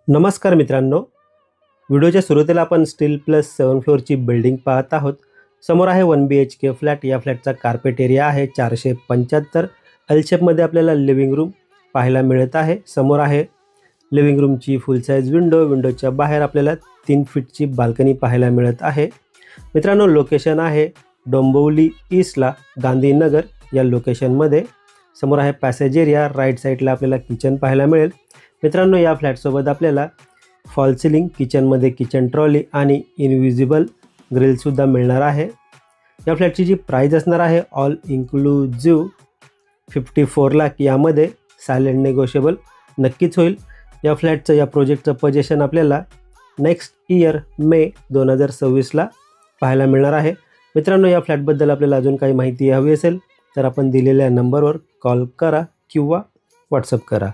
नमस्कार मित्रांनो, व्हिडिओच्या सुरुवातीला आपण स्टील प्लस 7 फ्लोअरची बिल्डिंग पाहत आहोत। समोर आहे 1 BHK फ्लॅट। या फ्लॅटचा कार्पेट एरिया आहे 475। एल शेपमध्ये आपल्याला लिव्हिंग रूम पाहायला मिळत आहे। समोर आहे लिव्हिंग रूमची फुल साइज विंडो। विंडोच्या बाहेर आपल्याला 3 फीटची बाल्कनी पाहायला मिळत आहे। मित्रांनो, लोकेशन आहे डोंबिवली ईस्टला गांधीनगर या लोकेशनमध्ये। समोर आहे पॅसेज एरिया। राईट साईडला आपल्याला किचन पाहायला मिळेल। मित्रांनो, या फ्लॅटसोबत आपल्याला फॉल सीलिंग, किचनमध्ये किचन ट्रॉली आणि इनविजिबल ग्रिलसुद्धा मिळणार आहे। या फ्लॅटची जी प्राईस असणार आहे ऑल इन्क्लुझिव्ह 54 लाख। यामध्ये सायलेंट नेगोशिएबल नक्कीच होईल। या फ्लॅटचं, या प्रोजेक्टचं पोझिशन आपल्याला नेक्स्ट इयर मे 2026ला पाहायला मिळणार आहे। मित्रांनो, या फ्लॅटबद्दल आपल्याला अजून काही माहिती हवी असेल तर आपण दिलेल्या नंबरवर कॉल करा किंवा व्हॉट्सअप करा।